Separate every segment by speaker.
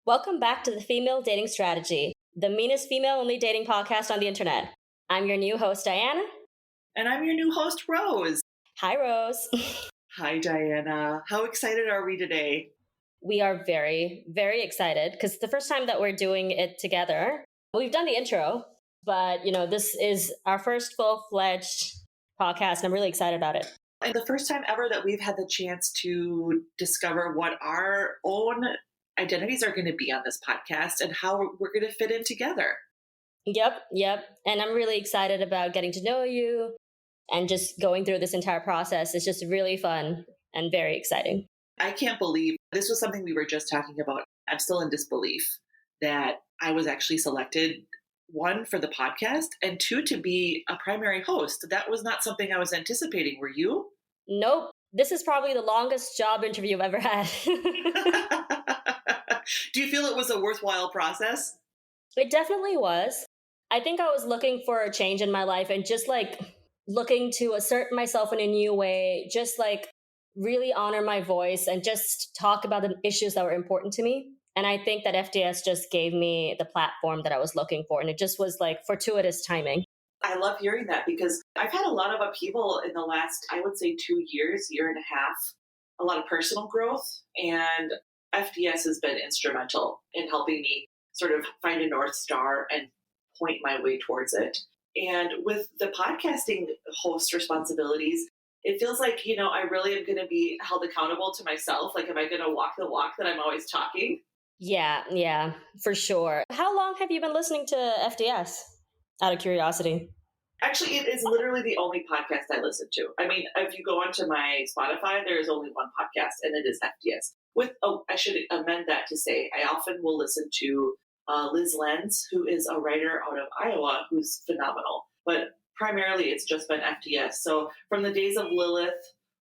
Speaker 1: Welcome back to the Female Dating Strategy, the meanest female-only dating podcast on the internet. I'm your new host, Diana.
Speaker 2: And I'm your new host, Rose.
Speaker 1: Hi, Rose.
Speaker 2: Hi, Diana. How excited are we today?
Speaker 1: We are very, very excited because it's the first time that we're doing it together. We've done the intro, but, this is our first full-fledged podcast, and I'm really excited about it.
Speaker 2: And the first time ever that we've had the chance to discover what our own identities are going to be on this podcast and how we're going to fit in together.
Speaker 1: Yep. And I'm really excited about getting to know you and just going through this entire process. It's just really fun and very exciting.
Speaker 2: I can't believe this was something we were just talking about. I'm still in disbelief that I was actually selected, one, for the podcast, and two, to be a primary host. That was not something I was anticipating. Were you?
Speaker 1: Nope. This is probably the longest job interview I've ever had.
Speaker 2: Do you feel it was a worthwhile process?
Speaker 1: It definitely was. I think I was looking for a change in my life and just looking to assert myself in a new way, just really honor my voice and just talk about the issues that were important to me. And I think that FDS just gave me the platform that I was looking for. And it just was fortuitous timing.
Speaker 2: I love hearing that because I've had a lot of upheaval in the last, I would say, 2 years, year and a half, a lot of personal growth. And FDS has been instrumental in helping me sort of find a North Star and point my way towards it. And with the podcasting host responsibilities, it feels like, I really am going to be held accountable to myself. Am I going to walk the walk that I'm always talking?
Speaker 1: Yeah, for sure. How long have you been listening to FDS? Out of curiosity.
Speaker 2: Actually, it is literally the only podcast I listen to. I mean, if you go onto my Spotify, there is only one podcast, and it is FDS. I should amend that to say, I often will listen to Liz Lenz, who is a writer out of Iowa, who's phenomenal. But primarily, it's just been FDS. So from the days of Lilith,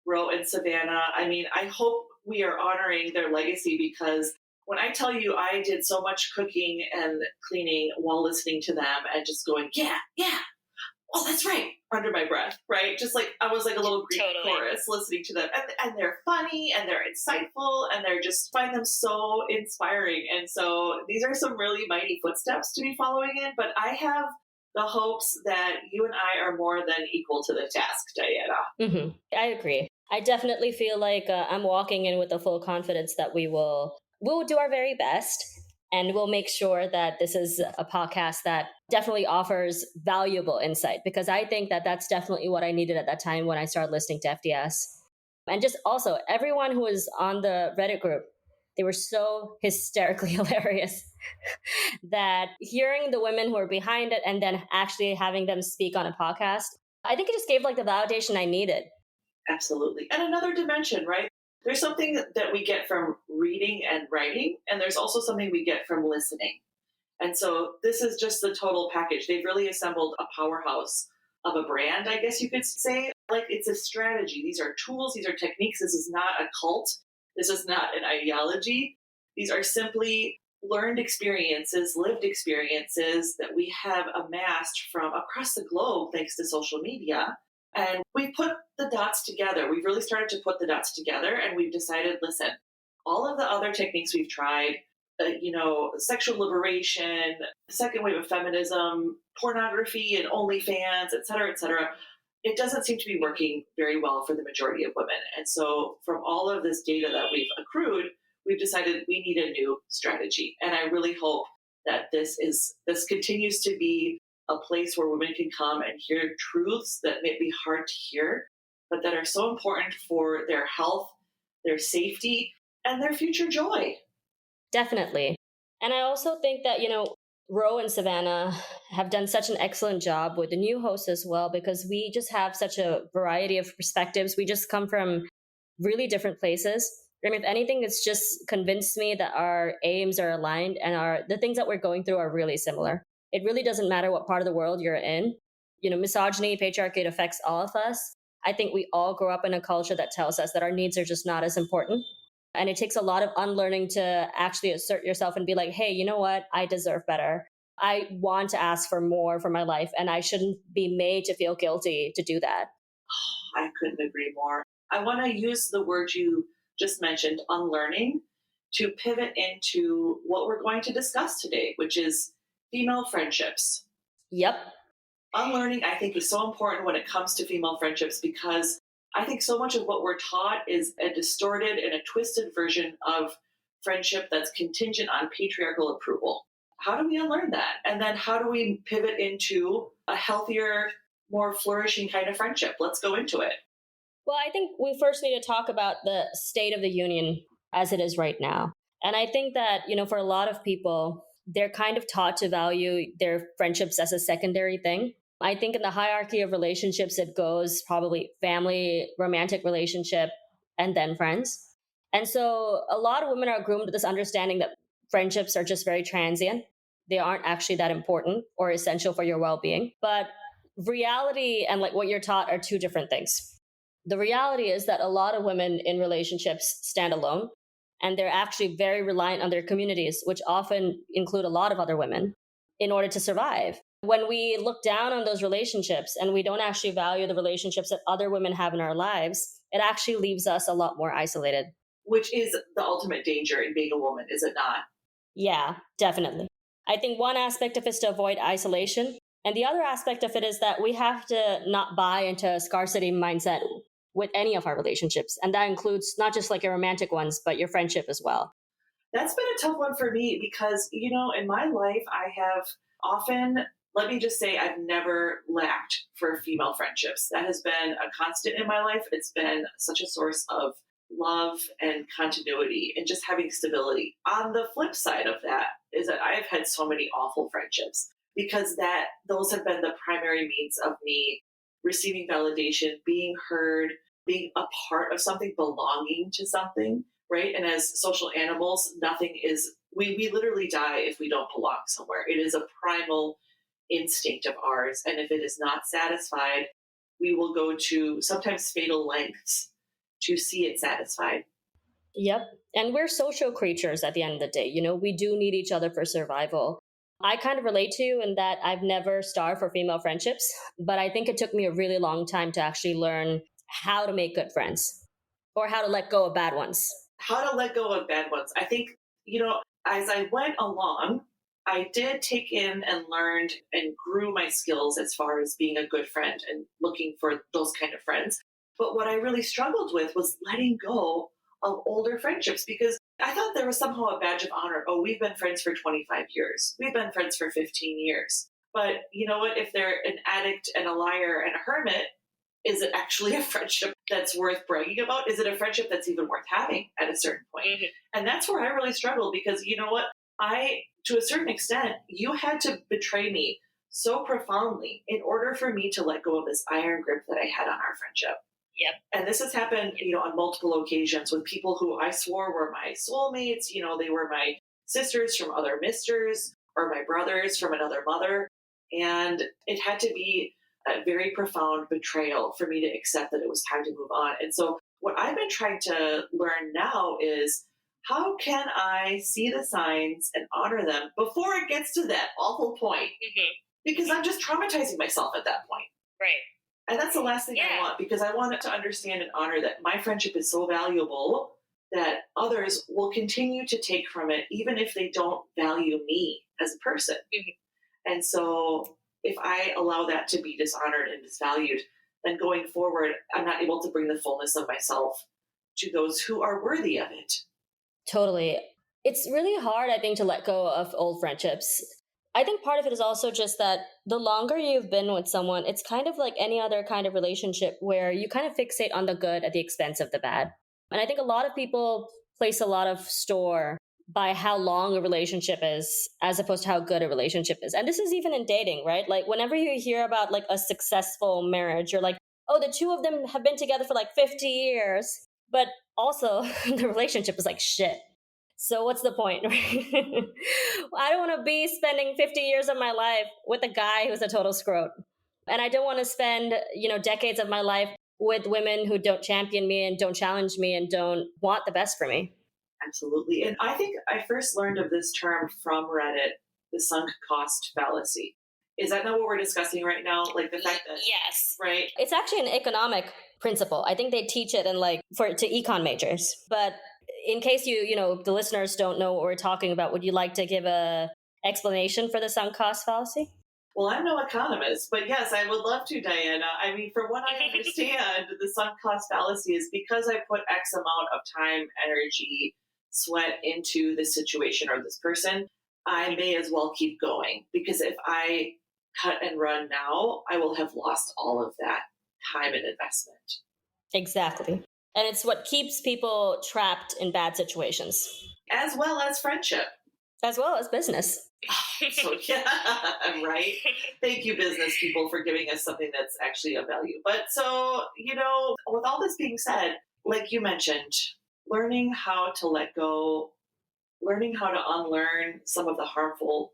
Speaker 2: Ro, and Savannah, I hope we are honoring their legacy because when I tell you I did so much cooking and cleaning while listening to them and just going, yeah, oh, that's right, under my breath, right? Just I was like a little Greek chorus listening to them. And they're funny and they're insightful and they're just find them so inspiring. And so these are some really mighty footsteps to be following in. But I have the hopes that you and I are more than equal to the task, Diana.
Speaker 1: Mm-hmm. I agree. I definitely feel like I'm walking in with the full confidence that we will do our very best. And we'll make sure that this is a podcast that definitely offers valuable insight, because I think that that's definitely what I needed at that time when I started listening to FDS. And just also, everyone who was on the Reddit group, they were so hysterically hilarious that hearing the women who are behind it and then actually having them speak on a podcast, I think it just gave the validation I needed.
Speaker 2: Absolutely. And another dimension, right? There's something that we get from reading and writing, and there's also something we get from listening. And so this is just the total package. They've really assembled a powerhouse of a brand, I guess you could say. It's a strategy. These are tools. These are techniques. This is not a cult. This is not an ideology. These are simply learned experiences, lived experiences that we have amassed from across the globe thanks to social media. And we put the dots together. We've really started to put the dots together, and we've decided, listen, all of the other techniques we've tried, sexual liberation, second wave of feminism, pornography and OnlyFans, et cetera, it doesn't seem to be working very well for the majority of women. And so from all of this data that we've accrued, we've decided we need a new strategy. And I really hope that this continues to be a place where women can come and hear truths that may be hard to hear, but that are so important for their health, their safety, and their future joy.
Speaker 1: Definitely. And I also think that, Ro and Savannah have done such an excellent job with the new hosts as well, because we just have such a variety of perspectives. We just come from really different places. And if anything, it's just convinced me that our aims are aligned and the things that we're going through are really similar. It really doesn't matter what part of the world you're in. Misogyny, patriarchy, it affects all of us. I think we all grow up in a culture that tells us that our needs are just not as important. And it takes a lot of unlearning to actually assert yourself and be like, hey, you know what? I deserve better. I want to ask for more for my life, and I shouldn't be made to feel guilty to do that.
Speaker 2: I couldn't agree more. I want to use the word you just mentioned, unlearning, to pivot into what we're going to discuss today, which is female friendships.
Speaker 1: Yep.
Speaker 2: Unlearning, I think, is so important when it comes to female friendships because I think so much of what we're taught is a distorted and a twisted version of friendship that's contingent on patriarchal approval. How do we unlearn that? And then how do we pivot into a healthier, more flourishing kind of friendship? Let's go into it.
Speaker 1: Well, I think we first need to talk about the state of the union as it is right now. And I think that, for a lot of people, they're kind of taught to value their friendships as a secondary thing. I think in the hierarchy of relationships, it goes probably family, romantic relationship, and then friends. And so a lot of women are groomed with this understanding that friendships are just very transient. They aren't actually that important or essential for your well-being. But reality and like what you're taught are two different things. The reality is that a lot of women in relationships stand alone, and they're actually very reliant on their communities, which often include a lot of other women, in order to survive. When we look down on those relationships and we don't actually value the relationships that other women have in our lives, it actually leaves us a lot more isolated.
Speaker 2: Which is the ultimate danger in being a woman, is it not?
Speaker 1: Yeah, definitely. I think one aspect of it is to avoid isolation. And the other aspect of it is that we have to not buy into a scarcity mindset with any of our relationships. And that includes not just like your romantic ones, but your friendship as well.
Speaker 2: That's been a tough one for me because, in my life, I have often, let me just say, I've never lacked for female friendships. That has been a constant in my life. It's been such a source of love and continuity and just having stability. On the flip side of that is that I've had so many awful friendships because those have been the primary means of me receiving validation, being heard, being a part of something, belonging to something, right? And as social animals, we literally die if we don't belong somewhere. It is a primal instinct of ours. And if it is not satisfied, we will go to sometimes fatal lengths to see it satisfied.
Speaker 1: Yep. And we're social creatures at the end of the day. We do need each other for survival. I kind of relate to you in that I've never starved for female friendships, but I think it took me a really long time to actually learn how to make good friends or how to let go of bad ones.
Speaker 2: How to let go of bad ones. I think, as I went along, I did take in and learned and grew my skills as far as being a good friend and looking for those kind of friends. But what I really struggled with was letting go of older friendships because I thought there was somehow a badge of honor. Oh, we've been friends for 25 years. We've been friends for 15 years. But you know what? If they're an addict and a liar and a hermit, is it actually a friendship that's worth bragging about? Is it a friendship that's even worth having at a certain point? Mm-hmm. And that's where I really struggled because you know what? To a certain extent, you had to betray me so profoundly in order for me to let go of this iron grip that I had on our friendship.
Speaker 1: Yep.
Speaker 2: And this has happened, on multiple occasions with people who I swore were my soulmates. They were my sisters from other misters or my brothers from another mother. And it had to be a very profound betrayal for me to accept that it was time to move on. And so what I've been trying to learn now is how can I see the signs and honor them before it gets to that awful point? Mm-hmm. Because I'm just traumatizing myself at that point.
Speaker 1: Right.
Speaker 2: And that's the last thing I want, because I want it to understand and honor that my friendship is so valuable that others will continue to take from it, even if they don't value me as a person. Mm-hmm. And so if I allow that to be dishonored and disvalued, then going forward, I'm not able to bring the fullness of myself to those who are worthy of it.
Speaker 1: Totally. It's really hard, I think, to let go of old friendships. I think part of it is also just that the longer you've been with someone, it's kind of like any other kind of relationship where you kind of fixate on the good at the expense of the bad. And I think a lot of people place a lot of store by how long a relationship is as opposed to how good a relationship is. And this is even in dating, right? Like whenever you hear about like a successful marriage, you're like, oh, the two of them have been together for like 50 years. But also the relationship is like shit. So what's the point? I don't want to be spending 50 years of my life with a guy who's a total scrote. And I don't want to spend, decades of my life with women who don't champion me and don't challenge me and don't want the best for me.
Speaker 2: Absolutely. And I think I first learned of this term from Reddit, the sunk cost fallacy. Is that not what we're discussing right now? Like the fact that...
Speaker 1: Yes.
Speaker 2: Right?
Speaker 1: It's actually an economic principle. I think they teach it in to econ majors. But In case the listeners don't know what we're talking about, would you like to give a explanation for the sunk cost fallacy?
Speaker 2: Well, I'm no economist, but yes, I would love to, Diana. I mean, from what I understand, the sunk cost fallacy is because I put X amount of time, energy, sweat into this situation or this person, I may as well keep going. Because if I cut and run now, I will have lost all of that time and investment.
Speaker 1: Exactly. And it's what keeps people trapped in bad situations.
Speaker 2: As well as friendship.
Speaker 1: As well as business.
Speaker 2: So, yeah, right. Thank you, business people, for giving us something that's actually of value. But so, with all this being said, like you mentioned, learning how to let go, learning how to unlearn some of the harmful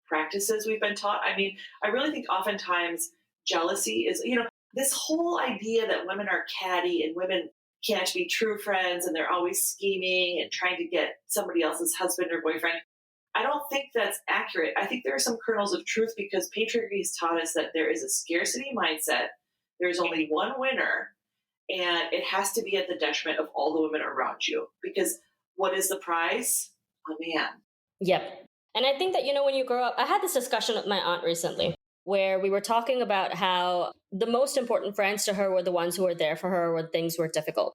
Speaker 2: practices we've been taught. I mean, I really think oftentimes jealousy is, this whole idea that women are catty and women can't be true friends and they're always scheming and trying to get somebody else's husband or boyfriend. I don't think that's accurate. I think there are some kernels of truth because patriarchy has taught us that there is a scarcity mindset. There's only one winner, and it has to be at the detriment of all the women around you. Because what is the prize? A man.
Speaker 1: Yep. And I think that, when you grow up, I had this discussion with my aunt recently where we were talking about how the most important friends to her were the ones who were there for her when things were difficult,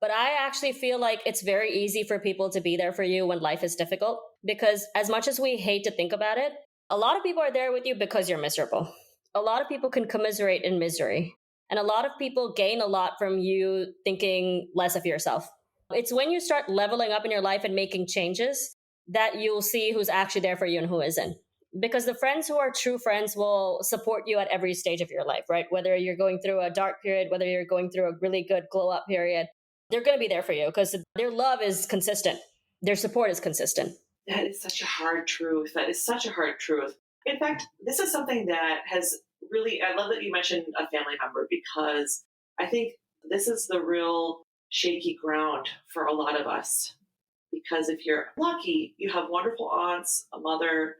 Speaker 1: But I actually feel like it's very easy for people to be there for you when life is difficult, because as much as we hate to think about it, a lot of people are there with you because you're miserable. A lot of people can commiserate in misery. And a lot of people gain a lot from you thinking less of yourself. It's when you start leveling up in your life and making changes that you'll see who's actually there for you and who isn't. Because the friends who are true friends will support you at every stage of your life, right? Whether you're going through a dark period, whether you're going through a really good glow up period, they're going to be there for you because their love is consistent. Their support is consistent.
Speaker 2: That is such a hard truth. That is such a hard truth. In fact, this is something that has really, I love that you mentioned a family member because I think this is the real shaky ground for a lot of us. Because if you're lucky, you have wonderful aunts, a mother,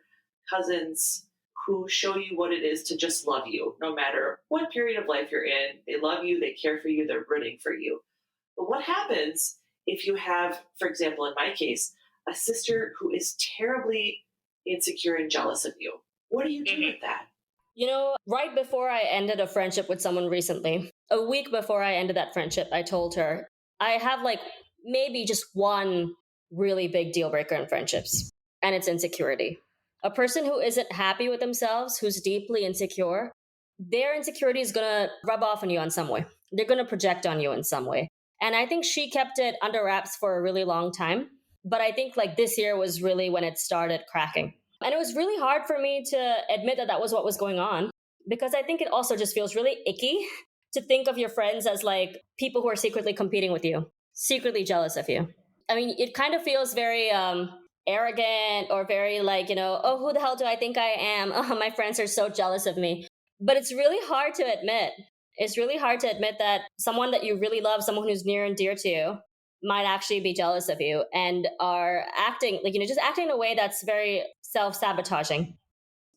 Speaker 2: cousins who show you what it is to just love you, no matter what period of life you're in. They love you, they care for you, they're rooting for you. But what happens if you have, for example, in my case, a sister who is terribly insecure and jealous of you? What do you do with that?
Speaker 1: Right before I ended a friendship with someone recently, a week before I ended that friendship, I told her, I have maybe just one really big deal breaker in friendships, and it's insecurity. A person who isn't happy with themselves, who's deeply insecure, their insecurity is going to rub off on you in some way. They're going to project on you in some way. And I think she kept it under wraps for a really long time. But I think this year was really when it started cracking. And it was really hard for me to admit that that was what was going on, because I think it also just feels really icky to think of your friends as people who are secretly competing with you, secretly jealous of you. I mean, it kind of feels very arrogant or very oh, who the hell do I think I am? Oh, my friends are so jealous of me. But it's really hard to admit. It's really hard to admit that someone that you really love, someone who's near and dear to you, might actually be jealous of you and are acting just acting in a way that's very self-sabotaging.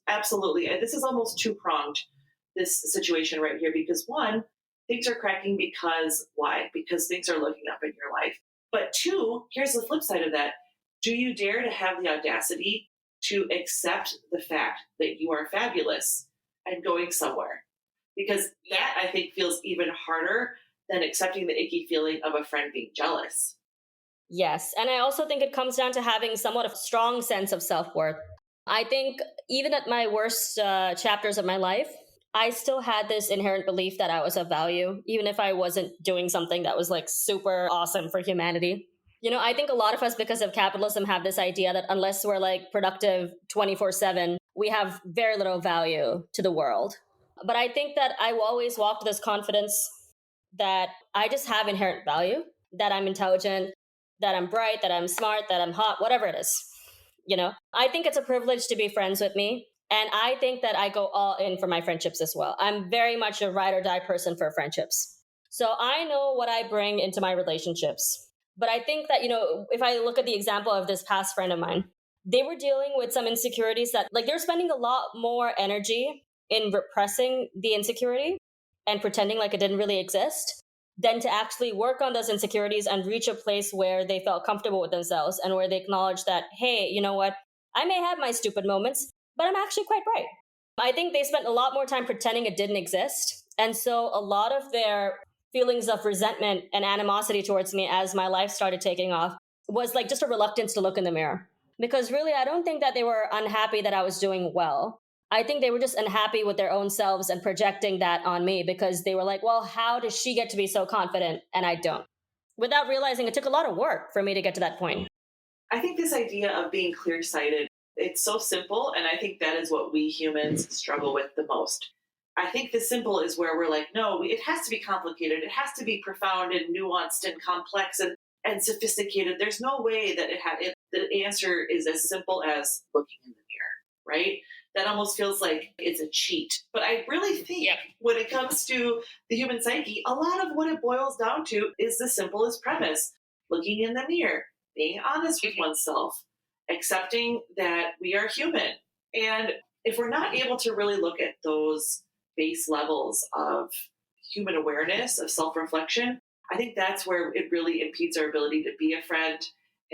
Speaker 2: Absolutely. And this is almost two-pronged, this situation right here, because one, things are cracking because why? Because things are looking up in your life. But two, here's the flip side of that. Do you dare to have the audacity to accept the fact that you are fabulous and going somewhere? Because that, I think, feels even harder than accepting the icky feeling of a friend being jealous.
Speaker 1: Yes. And I also think it comes down to having somewhat of a strong sense of self-worth. I think even at my worst chapters of my life, I still had this inherent belief that I was of value, even if I wasn't doing something that was super awesome for humanity. I think a lot of us, because of capitalism, have this idea that unless we're productive 24/7, we have very little value to the world. But I think that I always walked with this confidence that I just have inherent value, that I'm intelligent, that I'm bright, that I'm smart, that I'm hot, whatever it is. I think it's a privilege to be friends with me. And I think that I go all in for my friendships as well. I'm very much a ride or die person for friendships. So I know what I bring into my relationships. But I think that, if I look at the example of this past friend of mine, they were dealing with some insecurities that they're spending a lot more energy in repressing the insecurity and pretending like it didn't really exist. than to actually work on those insecurities and reach a place where they felt comfortable with themselves and where they acknowledge that, hey, you know what? I may have my stupid moments, but I'm actually quite bright. I think they spent a lot more time pretending it didn't exist. And so a lot of their feelings of resentment and animosity towards me as my life started taking off was like just a reluctance to look in the mirror. Because really, I don't think that they were unhappy that I was doing well. I think they were just unhappy with their own selves and projecting that on me because they were like, well, how does she get to be so confident and I don't? Without realizing it took a lot of work for me to get to that point.
Speaker 2: I think this idea of being clear sighted, it's so simple. And I think that is what we humans struggle with the most. I think the simple is where we're like, no, it has to be complicated. It has to be profound and nuanced and complex and sophisticated. There's no way that the answer is as simple as looking in the mirror, right? That almost feels like it's a cheat. But I really think when it comes to the human psyche, a lot of what it boils down to is the simplest premise: looking in the mirror, being honest with oneself, accepting that we are human. And if we're not able to really look at those base levels of human awareness, of self-reflection, I think that's where it really impedes our ability to be a friend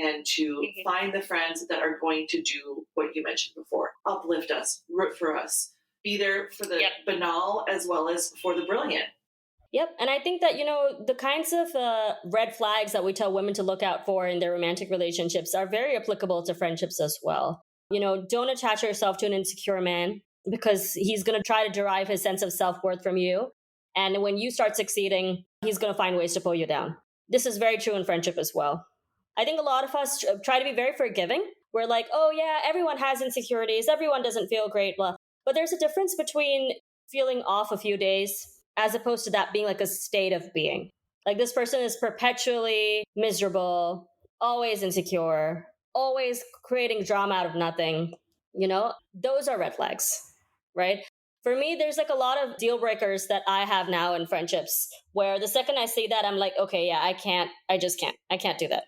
Speaker 2: and to find the friends that are going to do what you mentioned before: uplift us, root for us, be there for the banal as well as for the brilliant.
Speaker 1: Yep. And I think that, the kinds of red flags that we tell women to look out for in their romantic relationships are very applicable to friendships as well. Don't attach yourself to an insecure man because he's going to try to derive his sense of self-worth from you. And when you start succeeding, he's going to find ways to pull you down. This is very true in friendship as well. I think a lot of us try to be very forgiving. We're like, oh yeah, everyone has insecurities. Everyone doesn't feel great. Blah. But there's a difference between feeling off a few days as opposed to that being like a state of being. Like this person is perpetually miserable, always insecure, always creating drama out of nothing. Those are red flags, right? For me, there's like a lot of deal breakers that I have now in friendships where the second I see that, I'm like, okay, yeah, I can't do that.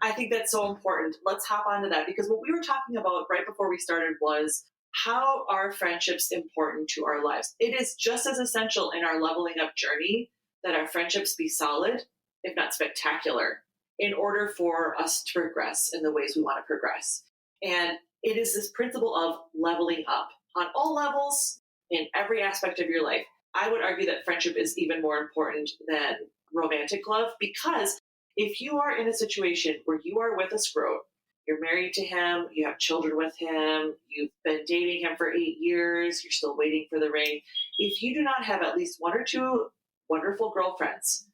Speaker 2: I think that's so important. Let's hop onto that, because what we were talking about right before we started was how are friendships important to our lives? It is just as essential in our leveling up journey that our friendships be solid, if not spectacular, in order for us to progress in the ways we want to progress. And it is this principle of leveling up on all levels in every aspect of your life. I would argue that friendship is even more important than romantic love, because if you are in a situation where you are with a scrote, you're married to him, you have children with him, you've been dating him for 8 years, you're still waiting for the ring. If you do not have at least one or two wonderful girlfriends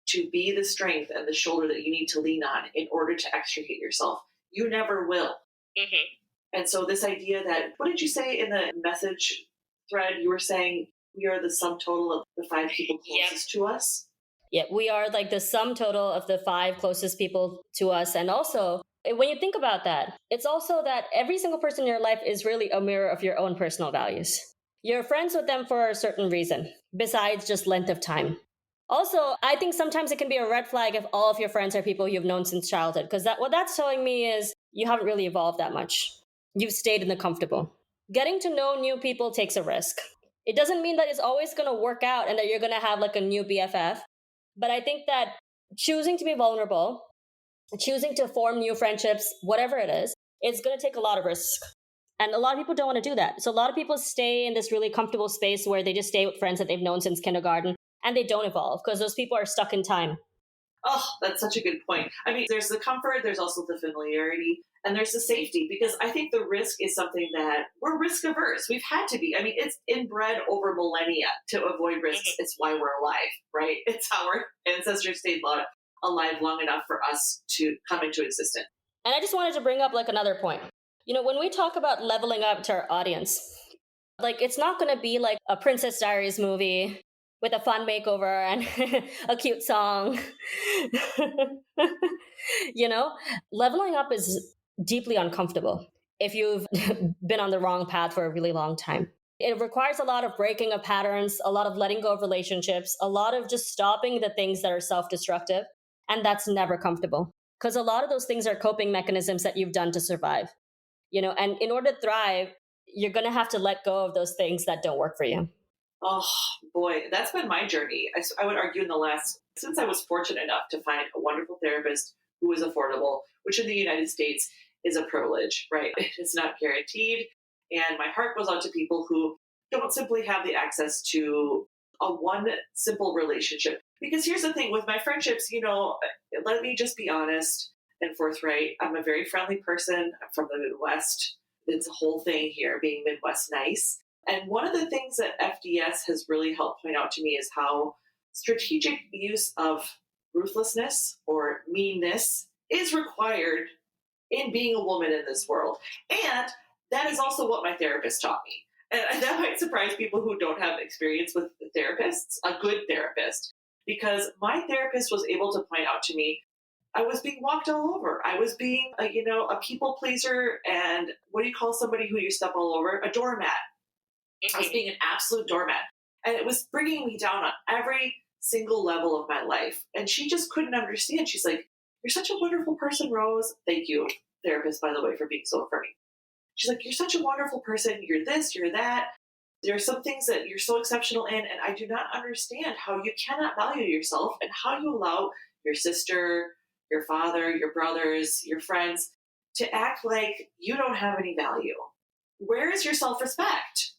Speaker 2: to be the strength and the shoulder that you need to lean on in order to extricate yourself, you never will. And so this idea that, what did you say in the message thread? You were saying we are the sum total of the 5 people closest to us.
Speaker 1: Yeah, we are like the sum total of the 5 closest people to us. And also, when you think about that, it's also that every single person in your life is really a mirror of your own personal values. You're friends with them for a certain reason, besides just length of time. Also, I think sometimes it can be a red flag if all of your friends are people you've known since childhood, because what that's telling me is you haven't really evolved that much. You've stayed in the comfortable. Getting to know new people takes a risk. It doesn't mean that it's always going to work out and that you're going to have like a new BFF. But I think that choosing to be vulnerable, choosing to form new friendships, whatever it is, it's going to take a lot of risk. And a lot of people don't want to do that. So a lot of people stay in this really comfortable space where they just stay with friends that they've known since kindergarten and they don't evolve because those people are stuck in time.
Speaker 2: Oh, that's such a good point. I mean, there's the comfort, there's also the familiarity, and there's the safety, because I think the risk is something that we're risk averse. We've had to be. I mean, it's inbred over millennia to avoid risks. It's why we're alive, right? It's how our ancestors stayed alive long enough for us to come into existence.
Speaker 1: And I just wanted to bring up like another point. When we talk about leveling up to our audience, like it's not going to be like a Princess Diaries movie with a fun makeover and a cute song. Leveling up is deeply uncomfortable if you've been on the wrong path for a really long time. It requires a lot of breaking of patterns, a lot of letting go of relationships, a lot of just stopping the things that are self-destructive. And that's never comfortable because a lot of those things are coping mechanisms that you've done to survive. And in order to thrive, you're going to have to let go of those things that don't work for you.
Speaker 2: Oh boy, that's been my journey. I would argue in the last, since I was fortunate enough to find a wonderful therapist who was affordable, which in the United States is a privilege, right? It's not guaranteed. And my heart goes out to people who don't simply have the access to a one simple relationship. Because here's the thing with my friendships, let me just be honest and forthright. I'm a very friendly person. I'm from the Midwest. It's a whole thing here, being Midwest nice. And one of the things that FDS has really helped point out to me is how strategic use of ruthlessness or meanness is required in being a woman in this world. And that is also what my therapist taught me. And that might surprise people who don't have experience with therapists, a good therapist, because my therapist was able to point out to me I was being walked all over. I was being, a people pleaser, and what do you call somebody who you step all over? A doormat. I was being an absolute doormat. And it was bringing me down on every single level of my life. And she just couldn't understand. She's like, "You're such a wonderful person, Rose." Thank you, therapist, by the way, for being so affirming. She's like, "You're such a wonderful person. You're this, you're that. There are some things that you're so exceptional in. And I do not understand how you cannot value yourself and how you allow your sister, your father, your brothers, your friends to act like you don't have any value. Where is your self-respect?"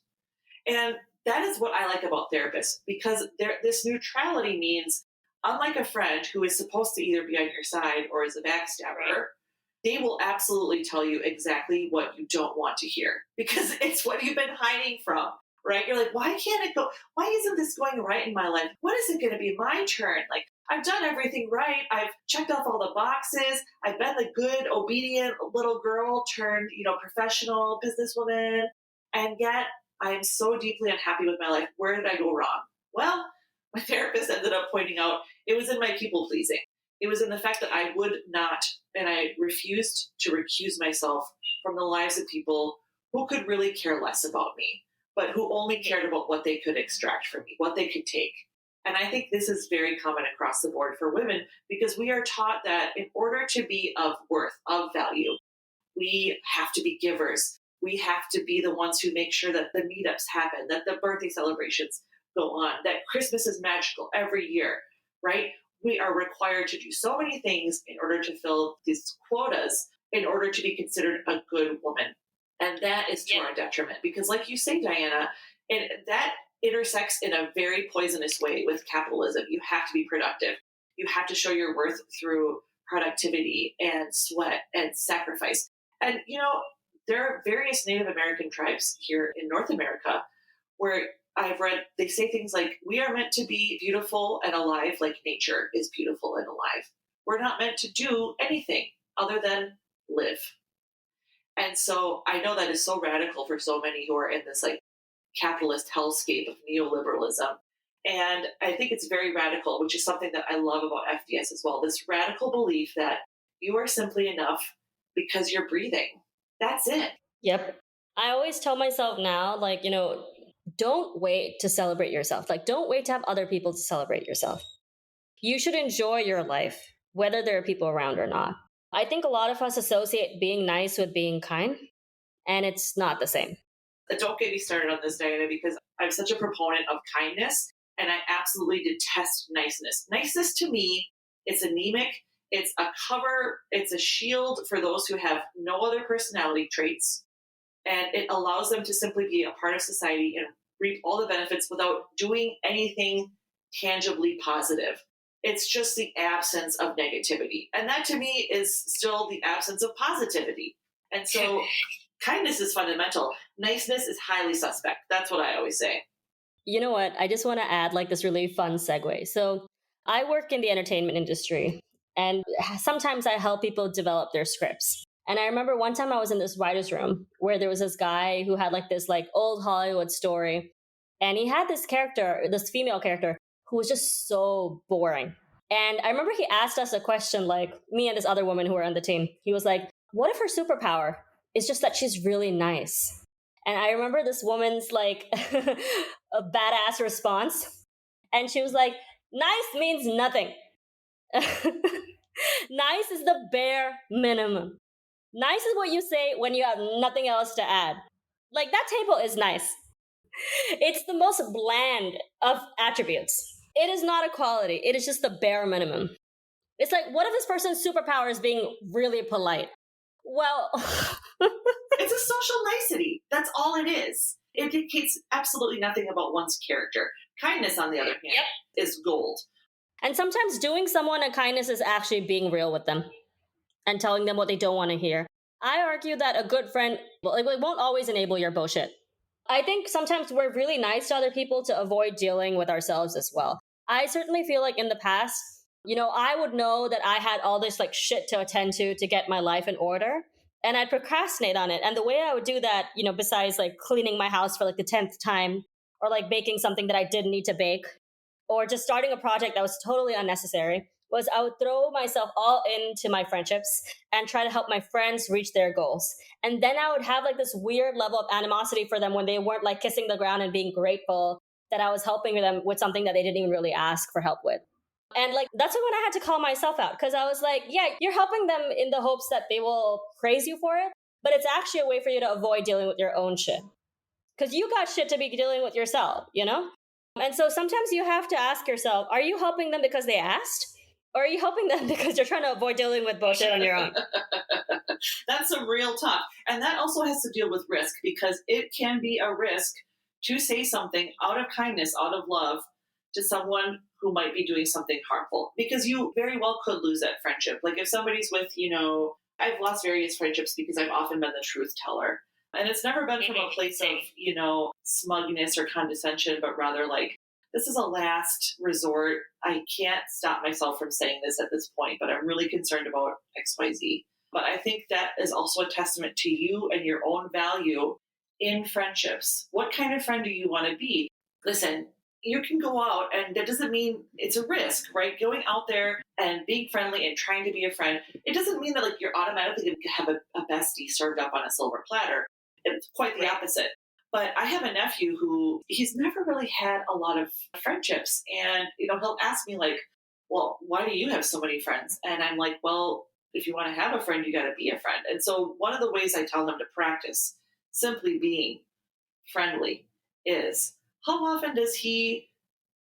Speaker 2: And that is what I like about therapists, because this neutrality means, unlike a friend who is supposed to either be on your side or is a backstabber, they will absolutely tell you exactly what you don't want to hear because it's what you've been hiding from, right? You're like, why can't it go? Why isn't this going right in my life? When is it going to be my turn? Like, I've done everything right. I've checked off all the boxes. I've been the good, obedient little girl turned, professional businesswoman. And yet I am so deeply unhappy with my life. Where did I go wrong? Well, my therapist ended up pointing out it was in my people pleasing. It was in the fact that I would not, and I refused to recuse myself from the lives of people who could really care less about me, but who only cared about what they could extract from me, what they could take. And I think this is very common across the board for women because we are taught that in order to be of worth, of value, we have to be givers. We have to be the ones who make sure that the meetups happen, that the birthday celebrations go on, that Christmas is magical every year, right? We are required to do so many things in order to fill these quotas in order to be considered a good woman. And that is to our detriment because, like you say, Diana, and that intersects in a very poisonous way with capitalism. You have to be productive. You have to show your worth through productivity and sweat and sacrifice. And, there are various Native American tribes here in North America where I've read, they say things like, we are meant to be beautiful and alive like nature is beautiful and alive. We're not meant to do anything other than live. And so I know that is so radical for so many who are in this like capitalist hellscape of neoliberalism. And I think it's very radical, which is something that I love about FDS as well. This radical belief that you are simply enough because you're breathing. That's it.
Speaker 1: Yep. I always tell myself now, like, don't wait to celebrate yourself. Like, don't wait to have other people to celebrate yourself. You should enjoy your life, whether there are people around or not. I think a lot of us associate being nice with being kind, and it's not the same.
Speaker 2: Don't get me started on this, Diana, because I'm such a proponent of kindness, and I absolutely detest niceness. Niceness to me, it's anemic. It's a cover. It's a shield for those who have no other personality traits. And it allows them to simply be a part of society and reap all the benefits without doing anything tangibly positive. It's just the absence of negativity. And that to me is still the absence of positivity. And so kindness is fundamental. Niceness is highly suspect. That's what I always say.
Speaker 1: You know what? I just want to add like this really fun segue. So I work in the entertainment industry, and sometimes I help people develop their scripts. And I remember one time I was in this writer's room where there was this guy who had like this like old Hollywood story. And he had this character, this female character, who was just so boring. And I remember he asked us a question, like me and this other woman who were on the team. He was like, what if her superpower is just that she's really nice? And I remember this woman's like a badass response. And she was like, nice means nothing. Nice is the bare minimum. Nice is what you say when you have nothing else to add. Like, that table is nice. It's the most bland of attributes. It is not a quality. It is just the bare minimum. It's like, what if this person's superpower is being really polite? Well,
Speaker 2: It's a social nicety. That's all it is. It dictates absolutely nothing about one's character. Kindness, on the other hand,
Speaker 1: yep.
Speaker 2: is gold.
Speaker 1: And sometimes doing someone a kindness is actually being real with them and telling them what they don't want to hear. I argue that a good friend, it won't always enable your bullshit. I think sometimes we're really nice to other people to avoid dealing with ourselves as well. I certainly feel like in the past, I would know that I had all this like shit to attend to get my life in order. And I'd procrastinate on it. And the way I would do that, besides like cleaning my house for like the 10th time or like baking something that I didn't need to bake or just starting a project that was totally unnecessary, was I would throw myself all into my friendships and try to help my friends reach their goals. And then I would have like this weird level of animosity for them when they weren't like kissing the ground and being grateful that I was helping them with something that they didn't even really ask for help with. And like, that's when I had to call myself out because I was like, yeah, you're helping them in the hopes that they will praise you for it. But it's actually a way for you to avoid dealing with your own shit because you got shit to be dealing with yourself, And so sometimes you have to ask yourself, are you helping them because they asked? Or are you helping them because you're trying to avoid dealing with bullshit on your own?
Speaker 2: That's some real talk. And that also has to deal with risk because it can be a risk to say something out of kindness, out of love to someone who might be doing something harmful because you very well could lose that friendship. Like if somebody's with, I've lost various friendships because I've often been the truth teller. And it's never been from a place of, smugness or condescension, but rather like, this is a last resort. I can't stop myself from saying this at this point, but I'm really concerned about XYZ. But I think that is also a testament to you and your own value in friendships. What kind of friend do you want to be? Listen, you can go out and that doesn't mean it's a risk, right? Going out there and being friendly and trying to be a friend, it doesn't mean that like you're automatically going to have a bestie served up on a silver platter. It's quite the opposite. But I have a nephew who he's never really had a lot of friendships. And, he'll ask me like, well, why do you have so many friends? And I'm like, well, if you want to have a friend, you got to be a friend. And so one of the ways I tell him to practice simply being friendly is how often does he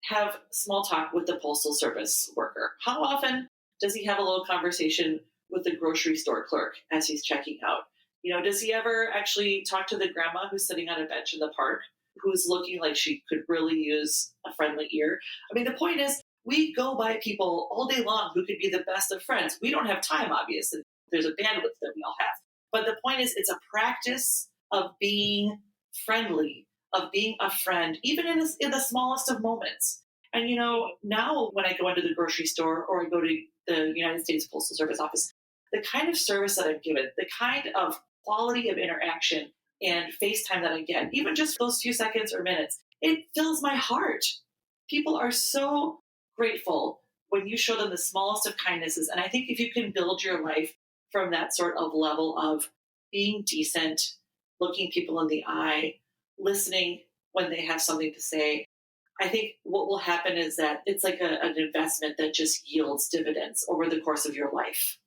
Speaker 2: have small talk with the postal service worker? How often does he have a little conversation with the grocery store clerk as he's checking out? Does he ever actually talk to the grandma who's sitting on a bench in the park, who's looking like she could really use a friendly ear? I mean, the point is, we go by people all day long who could be the best of friends. We don't have time, obviously. There's a bandwidth that we all have. But the point is, it's a practice of being friendly, of being a friend, even in the smallest of moments. And, now when I go into the grocery store or I go to the United States Postal Service office, the kind of service that I'm given, the kind of quality of interaction and FaceTime that I get, even just those few seconds or minutes, it fills my heart. People are so grateful when you show them the smallest of kindnesses. And I think if you can build your life from that sort of level of being decent, looking people in the eye, listening when they have something to say, I think what will happen is that it's like an investment that just yields dividends over the course of your life.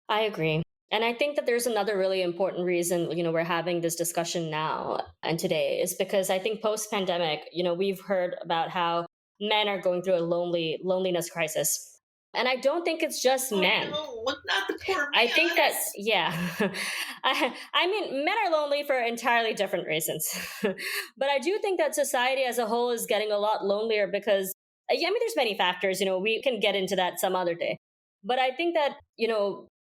Speaker 1: I agree. And I think that there's another really important reason, we're having this discussion now and today is because I think post-pandemic, we've heard about how men are going through a loneliness crisis. And I don't think it's just men.
Speaker 2: No, not the poor man.
Speaker 1: I think that, yeah. I mean, men are lonely for entirely different reasons. But I do think that society as a whole is getting a lot lonelier because, there's many factors, we can get into that some other day. But I think that,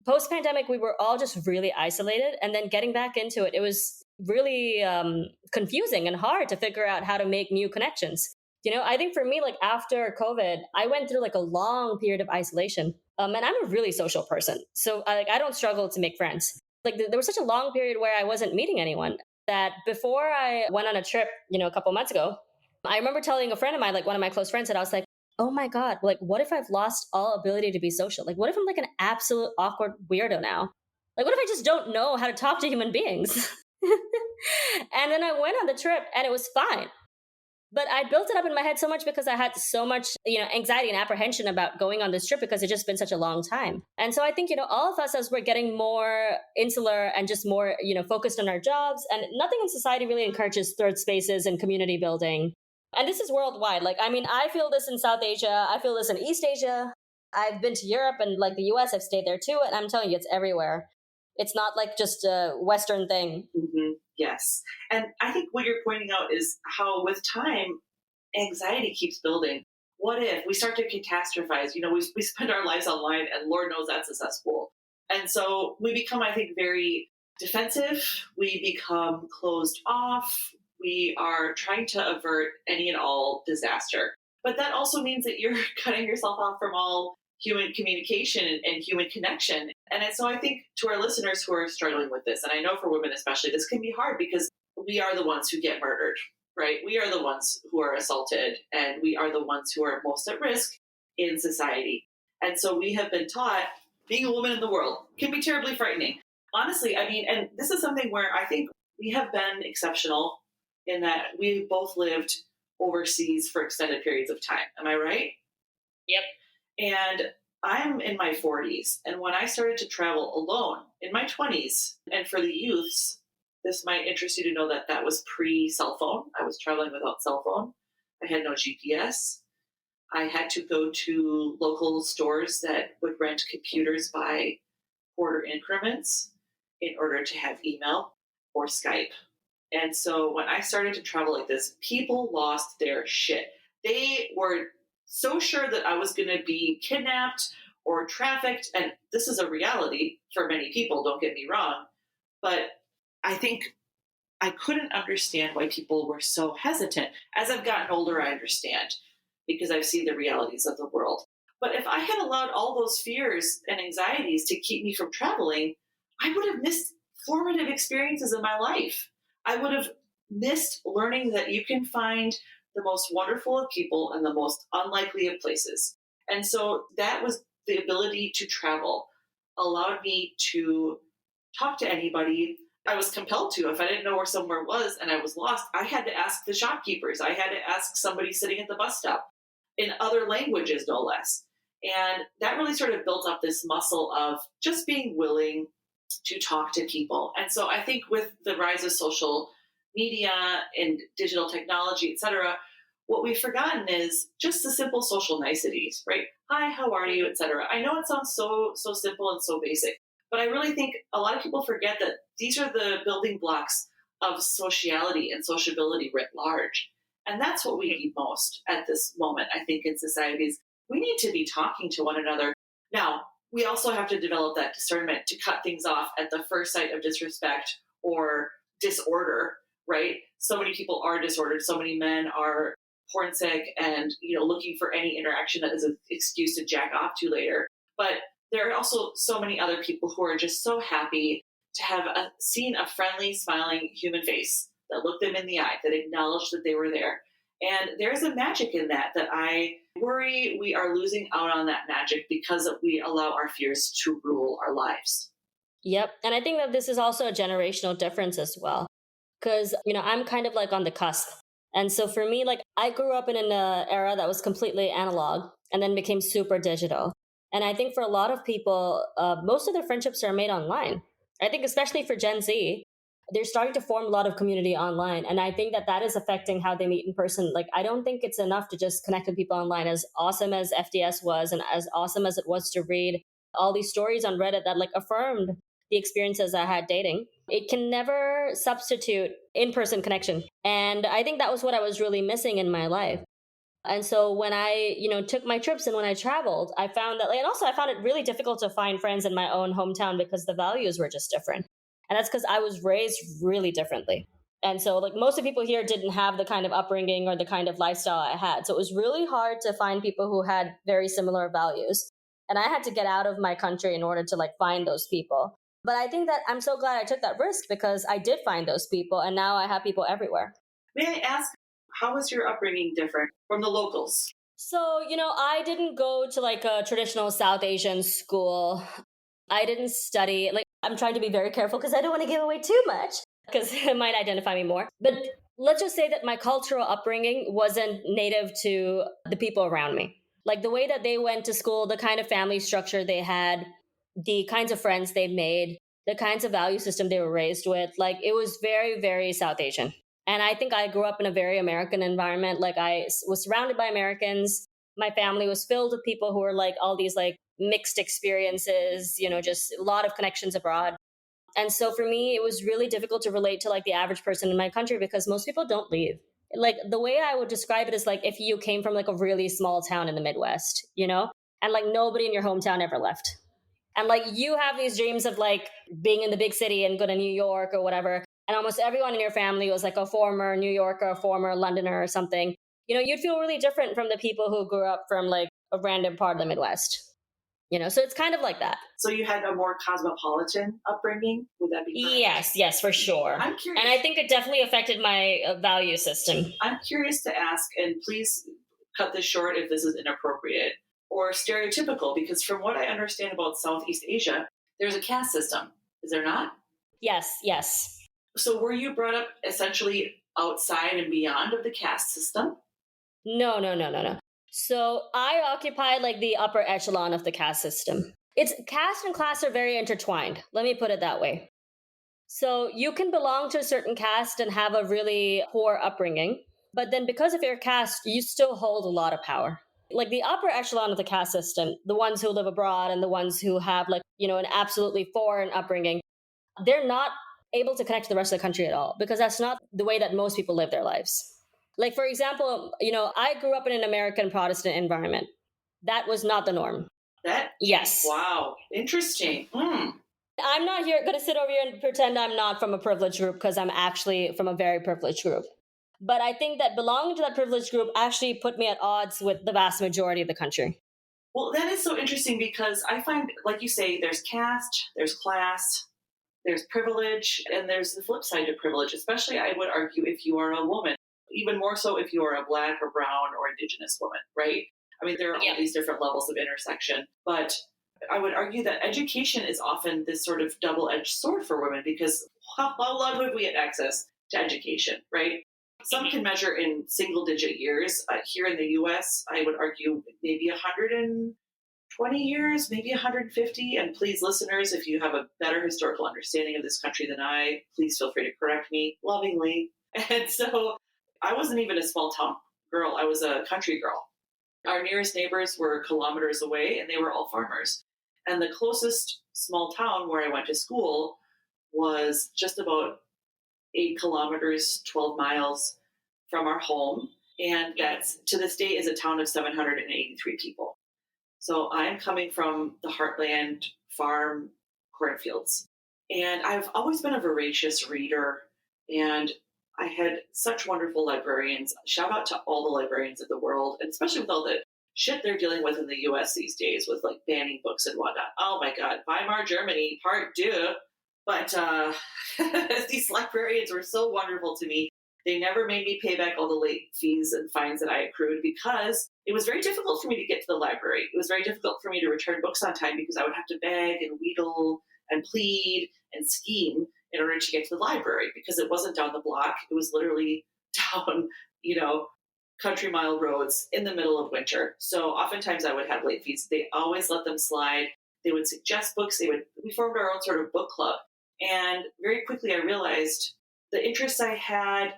Speaker 1: post-pandemic, we were all just really isolated. And then getting back into it, it was really confusing and hard to figure out how to make new connections. I think for me, like after COVID, I went through like a long period of isolation. And I'm a really social person. So I don't struggle to make friends. Like there was such a long period where I wasn't meeting anyone that before I went on a trip, a couple months ago, I remember telling a friend of mine, like one of my close friends, that I was like, oh my God, like what if I've lost all ability to be social? Like what if I'm like an absolute awkward weirdo now? Like what if I just don't know how to talk to human beings? And then I went on the trip and it was fine. But I built it up in my head so much because I had so much, anxiety and apprehension about going on this trip because it just been such a long time. And so I think, all of us as we're getting more insular and just more, focused on our jobs, and nothing in society really encourages third spaces and community building. And this is worldwide. Like, I mean, I feel this in South Asia. I feel this in East Asia. I've been to Europe and like the US, I've stayed there too. And I'm telling you, it's everywhere. It's not like just a Western thing.
Speaker 2: Yes. And I think what you're pointing out is how with time, anxiety keeps building. What if we start to catastrophize? We spend our lives online and Lord knows that's a cesspool. And so we become, I think, very defensive. We become closed off. We are trying to avert any and all disaster. But that also means that you're cutting yourself off from all human communication and human connection. And so I think to our listeners who are struggling with this, and I know for women especially, this can be hard because we are the ones who get murdered, right? We are the ones who are assaulted, and we are the ones who are most at risk in society. And so we have been taught being a woman in the world can be terribly frightening. Honestly, I mean, and this is something where I think we have been exceptional in that we both lived overseas for extended periods of time. Am I right?
Speaker 1: Yep.
Speaker 2: And I'm in my 40s. And when I started to travel alone in my 20s, and for the youths, this might interest you to know that that was pre-cell phone. I was traveling without cell phone. I had no GPS. I had to go to local stores that would rent computers by quarter increments in order to have email or Skype. And so when I started to travel like this, people lost their shit. They were so sure that I was going to be kidnapped or trafficked. And this is a reality for many people, don't get me wrong. But I think I couldn't understand why people were so hesitant. As I've gotten older, I understand because I've seen the realities of the world. But if I had allowed all those fears and anxieties to keep me from traveling, I would have missed formative experiences in my life. I would have missed learning that you can find the most wonderful of people and the most unlikely of places. And so that was the ability to travel allowed me to talk to anybody. I was compelled to. If I didn't know where somewhere was and I was lost, I had to ask the shopkeepers. I had to ask somebody sitting at the bus stop in other languages, no less. And that really sort of built up this muscle of just being willing to talk to people. And so I think with the rise of social media and digital technology, et cetera, what we've forgotten is just the simple social niceties, right? Hi, how are you, et cetera. I know it sounds so simple and so basic, but I really think a lot of people forget that these are the building blocks of sociality and sociability writ large. And that's what we need most at this moment, I think, in societies. We need to be talking to one another. Now, we also have to develop that discernment to cut things off at the first sight of disrespect or disorder, right? So many people are disordered. So many men are porn sick and, looking for any interaction that is an excuse to jack off to later. But there are also so many other people who are just so happy to have seen a friendly, smiling human face that looked them in the eye, that acknowledged that they were there. And there's a magic in that I worry we are losing out on that magic because we allow our fears to rule our lives.
Speaker 1: Yep. And I think that this is also a generational difference as well. Because, I'm kind of like on the cusp. And so for me, like I grew up in an era that was completely analog and then became super digital. And I think for a lot of people, most of their friendships are made online. I think especially for Gen Z, they're starting to form a lot of community online. And I think that is affecting how they meet in person. Like, I don't think it's enough to just connect with people online. As awesome as FDS was and as awesome as it was to read all these stories on Reddit that like affirmed the experiences I had dating, it can never substitute in-person connection. And I think that was what I was really missing in my life. And so when I, took my trips and when I traveled, I found that, and also I found it really difficult to find friends in my own hometown because the values were just different. And that's because I was raised really differently. And so like most of the people here didn't have the kind of upbringing or the kind of lifestyle I had. So it was really hard to find people who had very similar values. And I had to get out of my country in order to like find those people. But I think that I'm so glad I took that risk because I did find those people and now I have people everywhere.
Speaker 2: May I ask, how was your upbringing different from the locals?
Speaker 1: So, I didn't go to like a traditional South Asian school. I didn't study. Like, I'm trying to be very careful because I don't want to give away too much because it might identify me more. But let's just say that my cultural upbringing wasn't native to the people around me. Like the way that they went to school, the kind of family structure they had, the kinds of friends they made, the kinds of value system they were raised with, like it was very, very South Asian. And I think I grew up in a very American environment. Like was surrounded by Americans. My family was filled with people who were like all these like mixed experiences, just a lot of connections abroad. And so for me, it was really difficult to relate to like the average person in my country because most people don't leave. Like the way I would describe it is like if you came from like a really small town in the Midwest, and like nobody in your hometown ever left. And like you have these dreams of like being in the big city and go to New York or whatever. And almost everyone in your family was like a former New Yorker, a former Londoner or something. You'd feel really different from the people who grew up from like a random part of the Midwest. So it's kind of like that.
Speaker 2: So you had a more cosmopolitan upbringing? Would that be correct?
Speaker 1: Yes, for sure.
Speaker 2: I'm curious.
Speaker 1: And I think it definitely affected my value system.
Speaker 2: I'm curious to ask, and please cut this short if this is inappropriate or stereotypical, because from what I understand about Southeast Asia, there's a caste system. Is there not?
Speaker 1: Yes.
Speaker 2: So were you brought up essentially outside and beyond of the caste system?
Speaker 1: No. So I occupy like the upper echelon of the caste system. It's caste and class are very intertwined. Let me put it that way. So you can belong to a certain caste and have a really poor upbringing, but then because of your caste, you still hold a lot of power. Like the upper echelon of the caste system, the ones who live abroad and the ones who have like, an absolutely foreign upbringing, they're not able to connect to the rest of the country at all because that's not the way that most people live their lives. Like, for example, I grew up in an American Protestant environment. That was not the norm. Yes.
Speaker 2: Wow. Interesting.
Speaker 1: I'm not here going to sit over here and pretend I'm not from a privileged group because I'm actually from a very privileged group. But I think that belonging to that privileged group actually put me at odds with the vast majority of the country.
Speaker 2: Well, that is so interesting because I find, like you say, there's caste, there's class, there's privilege, and there's the flip side to privilege, especially I would argue if you are a woman, even more so if you are a Black or brown or Indigenous woman, right? I mean, there are all these different levels of intersection, but I would argue that education is often this sort of double-edged sword for women because how long have we had access to education, right? Some can measure in single-digit years. Here in the U.S., I would argue maybe 120 years, maybe 150. And please, listeners, if you have a better historical understanding of this country than I, please feel free to correct me lovingly. And so I wasn't even a small town girl. I was a country girl. Our nearest neighbors were kilometers away, and they were all farmers. And the closest small town where I went to school was just about 8 kilometers, 12 miles from our home. And that's, to this day, is a town of 783 people. So I'm coming from the heartland farm cornfields. And I've always been a voracious reader. And I had such wonderful librarians. Shout out to all the librarians of the world, and especially with all the shit they're dealing with in the US these days with like banning books and whatnot. Oh my God, Weimar Germany, part 2. But these librarians were so wonderful to me. They never made me pay back all the late fees and fines that I accrued because it was very difficult for me to get to the library. It was very difficult for me to return books on time because I would have to beg and wheedle and plead and scheme in order to get to the library because it wasn't down the block. It was literally down, country mile roads in the middle of winter. So oftentimes I would have late fees. They always let them slide. They would suggest books. We formed our own sort of book club. And very quickly I realized the interests I had,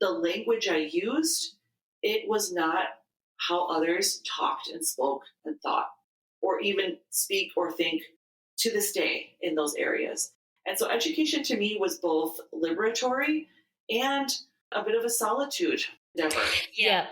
Speaker 2: the language I used, it was not how others talked and spoke and thought, or even speak or think to this day in those areas. And so education to me was both liberatory and a bit of a solitude endeavor.
Speaker 1: Yeah,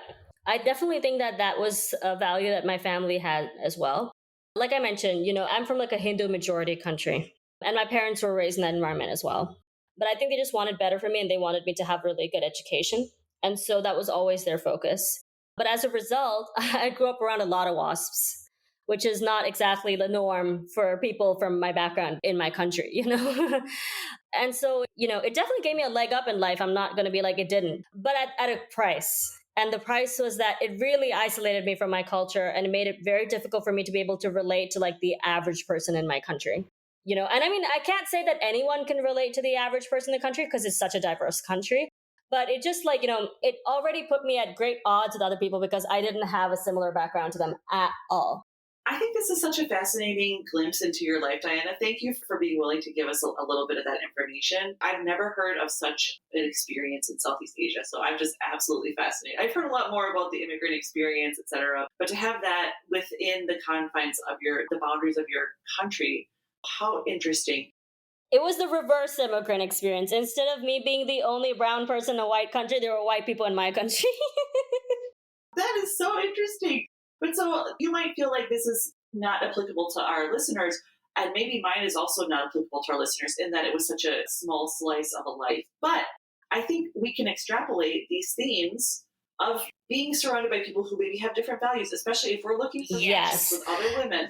Speaker 1: I definitely think that was a value that my family had as well. Like I mentioned, I'm from like a Hindu majority country, and my parents were raised in that environment as well. But I think they just wanted better for me and they wanted me to have really good education. And so that was always their focus. But as a result, I grew up around a lot of WASPs, which is not exactly the norm for people from my background in my country, And so, it definitely gave me a leg up in life. I'm not going to be like it didn't, but at a price. And the price was that it really isolated me from my culture and it made it very difficult for me to be able to relate to like the average person in my country. And I mean, I can't say that anyone can relate to the average person in the country because it's such a diverse country. But it just like, it already put me at great odds with other people because I didn't have a similar background to them at all.
Speaker 2: I think this is such a fascinating glimpse into your life, Diana. Thank you for being willing to give us a little bit of that information. I've never heard of such an experience in Southeast Asia, so I'm just absolutely fascinated. I've heard a lot more about the immigrant experience, etc., but to have that within the confines of the boundaries of your country, how interesting.
Speaker 1: It was the reverse immigrant experience. Instead of me being the only brown person in a white country, there were white people in my country.
Speaker 2: That is so interesting. But so you might feel like this is not applicable to our listeners, and maybe mine is also not applicable to our listeners in that it was such a small slice of a life. But I think we can extrapolate these themes of being surrounded by people who maybe have different values, especially if we're looking for
Speaker 1: Yes.
Speaker 2: with other women.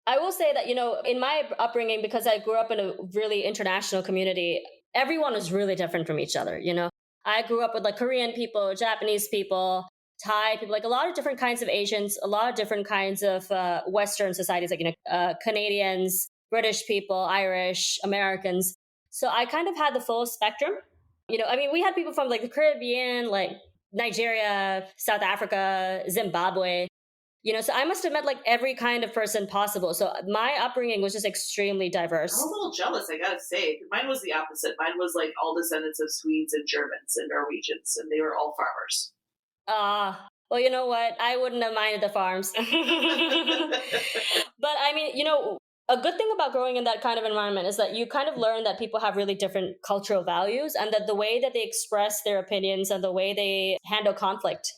Speaker 1: I will say that, in my upbringing, because I grew up in a really international community, everyone was really different from each other. I grew up with like Korean people, Japanese people, Thai people, like a lot of different kinds of Asians, a lot of different kinds of Western societies, like, Canadians, British people, Irish, Americans. So I kind of had the full spectrum. We had people from like the Caribbean, like Nigeria, South Africa, Zimbabwe. So I must have met like every kind of person possible. So my upbringing was just extremely diverse.
Speaker 2: I'm a little jealous, I gotta say. Mine was the opposite. Mine was like all descendants of Swedes and Germans and Norwegians, and they were all farmers.
Speaker 1: Well, you know what? I wouldn't have minded the farms. But I mean, a good thing about growing in that kind of environment is that you kind of learn that people have really different cultural values and that the way that they express their opinions and the way they handle conflict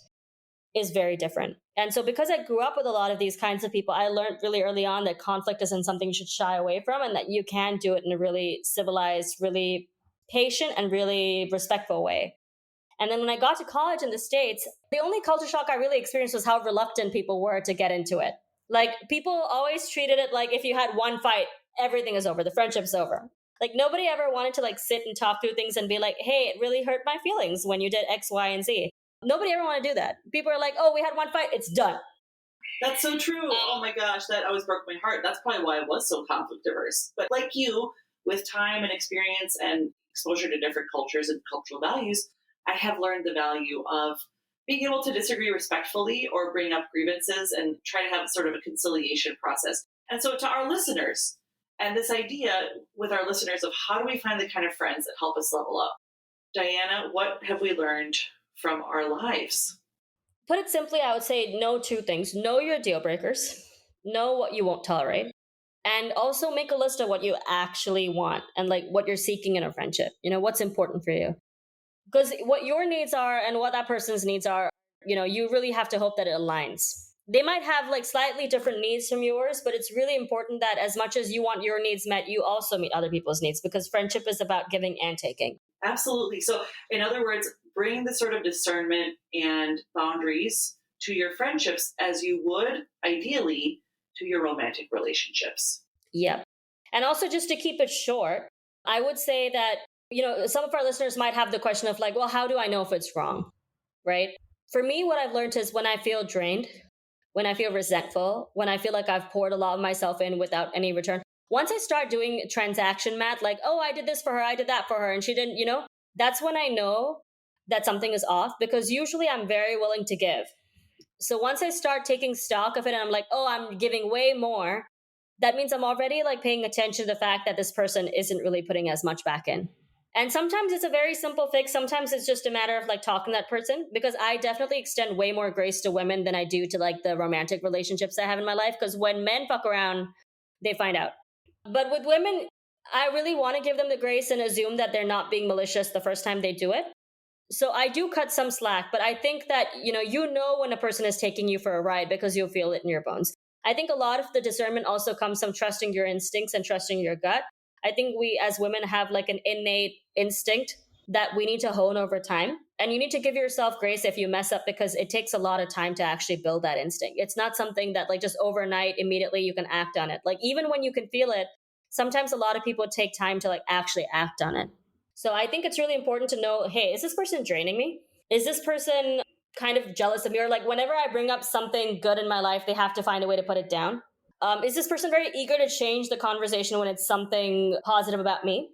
Speaker 1: is very different. And so because I grew up with a lot of these kinds of people, I learned really early on that conflict isn't something you should shy away from and that you can do it in a really civilized, really patient, and really respectful way. And then when I got to college in the States, the only culture shock I really experienced was how reluctant people were to get into it. Like, people always treated it like if you had one fight, everything is over, the friendship's over. Like, nobody ever wanted to like sit and talk through things and be like, hey, it really hurt my feelings when you did X, Y, and Z. Nobody ever want to do that. People are like, oh, we had one fight, it's done.
Speaker 2: That's so true. Oh my gosh, that always broke my heart. That's probably why I was so conflict averse. But like you, with time and experience and exposure to different cultures and cultural values, I have learned the value of being able to disagree respectfully or bring up grievances and try to have sort of a conciliation process. And so to our listeners, and this idea with our listeners of how do we find the kind of friends that help us level up? Diana, what have we learned from our lives?
Speaker 1: Put it simply, I would say know two things. Know your deal breakers, know what you won't tolerate, and also make a list of what you actually want and like what you're seeking in a friendship. What's important for you. Because what your needs are and what that person's needs are, you really have to hope that it aligns. They might have like slightly different needs from yours, but it's really important that as much as you want your needs met, you also meet other people's needs because friendship is about giving and taking.
Speaker 2: Absolutely. So, in other words, bring the sort of discernment and boundaries to your friendships as you would ideally to your romantic relationships.
Speaker 1: Yep. And also, just to keep it short, I would say that, some of our listeners might have the question of like, well, how do I know if it's wrong? Right? For me, what I've learned is when I feel drained, when I feel resentful, when I feel like I've poured a lot of myself in without any return, once I start doing transaction math, like, oh, I did this for her, I did that for her, and she didn't, that's when I know that something is off because usually I'm very willing to give. So once I start taking stock of it and I'm like, oh, I'm giving way more, that means I'm already like paying attention to the fact that this person isn't really putting as much back in. And sometimes it's a very simple fix. Sometimes it's just a matter of like talking to that person because I definitely extend way more grace to women than I do to like the romantic relationships I have in my life. Because when men fuck around, they find out. But with women, I really want to give them the grace and assume that they're not being malicious the first time they do it. So I do cut some slack, but I think that, you know when a person is taking you for a ride because you'll feel it in your bones. I think a lot of the discernment also comes from trusting your instincts and trusting your gut. I think we as women have like an innate instinct that we need to hone over time. And you need to give yourself grace if you mess up because it takes a lot of time to actually build that instinct. It's not something that like just overnight, immediately you can act on it. Like even when you can feel it, sometimes a lot of people take time to like actually act on it. So I think it's really important to know, hey, is this person draining me? Is this person kind of jealous of me? Or like whenever I bring up something good in my life, they have to find a way to put it down. Is this person very eager to change the conversation when it's something positive about me?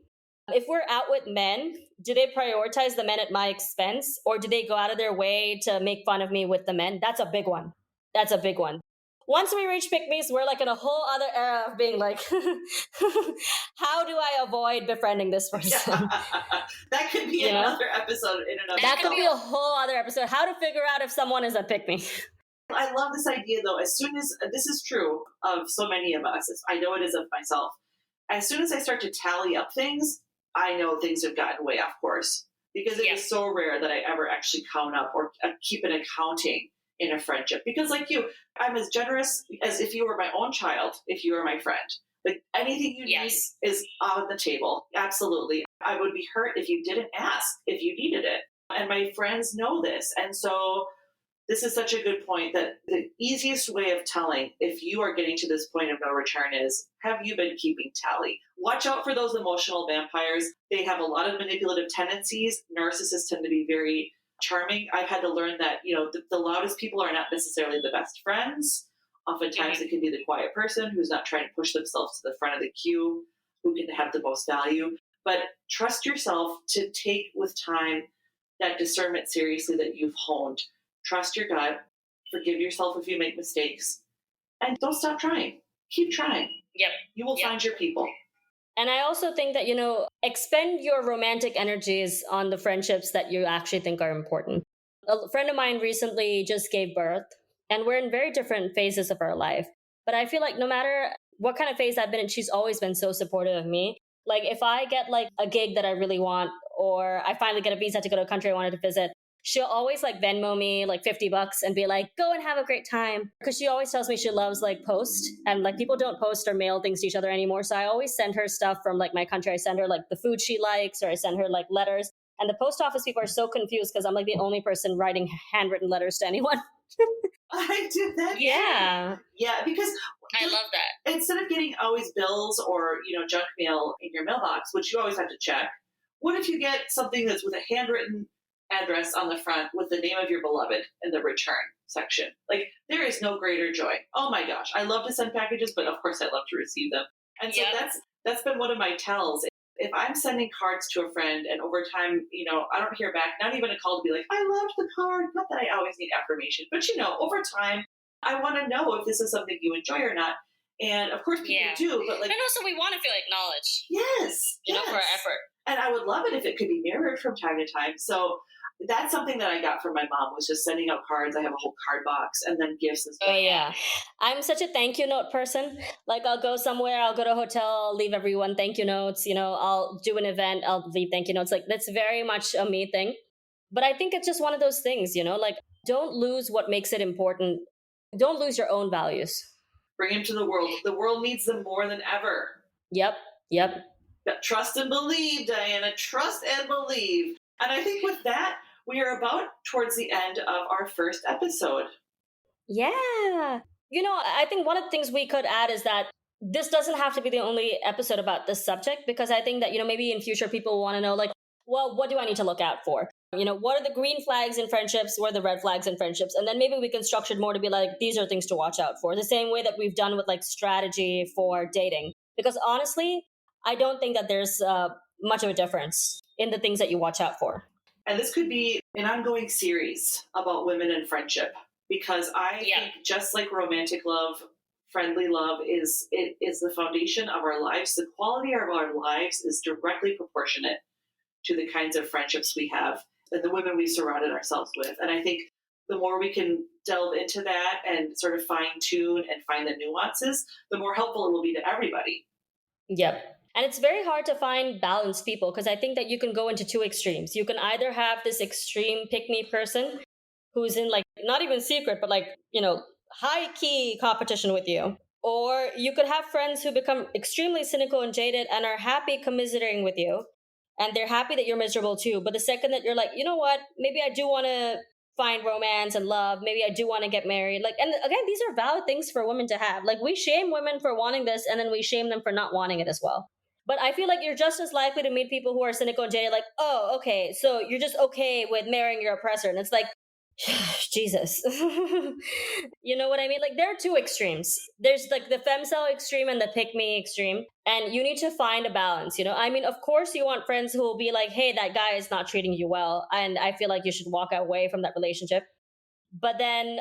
Speaker 1: If we're out with men, do they prioritize the men at my expense, or do they go out of their way to make fun of me with the men? That's a big one. That's a big one. Once we reach pick-me's, we're like in a whole other era of being like, how do I avoid befriending this person?
Speaker 2: That could be another episode in and of
Speaker 1: That could
Speaker 2: itself.
Speaker 1: be a whole other episode. How to figure out if someone is a pick-me.
Speaker 2: I love this idea, though. As soon as this is true of so many of us, I know it is of myself. As soon as I start to tally up things, I know things have gotten way off course, because it is so rare that I ever actually count up or keep an accounting in a friendship. Because like you, I'm as generous as if you were my own child, if you were my friend. Like anything you need is on the table. Absolutely. I would be hurt if you didn't ask if you needed it. And my friends know this. And so this is such a good point, that the easiest way of telling if you are getting to this point of no return is, have you been keeping tally? Watch out for those emotional vampires. They have a lot of manipulative tendencies. Narcissists tend to be very charming. I've had to learn that, the loudest people are not necessarily the best friends. Oftentimes it can be the quiet person who's not trying to push themselves to the front of the queue, who can have the most value. But trust yourself to take with time that discernment seriously that you've honed. Trust your gut, forgive yourself if you make mistakes, and don't stop trying. Keep trying.
Speaker 1: Yep.
Speaker 2: You will find your people.
Speaker 1: And I also think that, expend your romantic energies on the friendships that you actually think are important. A friend of mine recently just gave birth, and we're in very different phases of our life. But I feel like no matter what kind of phase I've been in, she's always been so supportive of me. Like if I get like a gig that I really want, or I finally get a visa to go to a country I wanted to visit, she'll always like Venmo me like $50 and be like, go and have a great time. Because she always tells me she loves like post, and like people don't post or mail things to each other anymore. So I always send her stuff from like my country. I send her like the food she likes, or I send her like letters. And the post office people are so confused because I'm like the only person writing handwritten letters to anyone.
Speaker 2: I do that.
Speaker 1: Yeah.
Speaker 2: Yeah, because
Speaker 1: I love that.
Speaker 2: Instead of getting always bills or, junk mail in your mailbox, which you always have to check, what if you get something that's with a handwritten address on the front with the name of your beloved in the return section? Like, there is no greater joy. Oh my gosh, I love to send packages, but of course I love to receive them. And so that's been one of my tells. If I'm sending cards to a friend and over time, I don't hear back, not even a call to be like, I loved the card. Not that I always need affirmation, but over time, I want to know if this is something you enjoy or not. And of course people do, but like,
Speaker 1: and also we want to feel acknowledged.
Speaker 2: Yes.
Speaker 1: For our effort.
Speaker 2: And I would love it if it could be mirrored from time to time. So that's something that I got from my mom, was just sending out cards. I have a whole card box, and then gifts and stuff.
Speaker 1: Oh yeah, I'm such a thank you note person. Like I'll go somewhere, I'll go to a hotel, I'll leave everyone thank you notes. I'll do an event, I'll leave thank you notes. Like that's very much a me thing. But I think it's just one of those things, like don't lose what makes it important. Don't lose your own values.
Speaker 2: Bring them to the world. The world needs them more than ever.
Speaker 1: Yep.
Speaker 2: Trust and believe, Diana. Trust and believe. And I think with that, we are about towards the end of our first episode.
Speaker 1: Yeah. I think one of the things we could add is that this doesn't have to be the only episode about this subject, because I think that, maybe in future people want to know, like, well, what do I need to look out for? What are the green flags in friendships? What are the red flags in friendships? And then maybe we can structure it more to be like, these are things to watch out for. The same way that we've done with like strategy for dating. Because honestly, I don't think that there's much of a difference in the things that you watch out for.
Speaker 2: And this could be an ongoing series about women and friendship, because I think just like romantic love, friendly love is the foundation of our lives. The quality of our lives is directly proportionate to the kinds of friendships we have and the women we've surrounded ourselves with. And I think the more we can delve into that and sort of fine tune and find the nuances, the more helpful it will be to everybody.
Speaker 1: Yep. And it's very hard to find balanced people, because I think that you can go into two extremes. You can either have this extreme pick-me person who's in like, not even secret, but like, high key competition with you. Or you could have friends who become extremely cynical and jaded and are happy commiserating with you. And they're happy that you're miserable too. But the second that you're like, you know what, maybe I do want to find romance and love. Maybe I do want to get married. Like, and again, these are valid things for women to have. Like, we shame women for wanting this, and then we shame them for not wanting it as well. But I feel like you're just as likely to meet people who are cynical and jaded, like, oh, okay, so you're just okay with marrying your oppressor. And it's like, Jesus. You know what I mean? Like, there are two extremes. There's like the femcel extreme and the pick me extreme. And you need to find a balance, you know? I mean, of course, you want friends who will be like, hey, that guy is not treating you well. And I feel like you should walk away from that relationship. But then,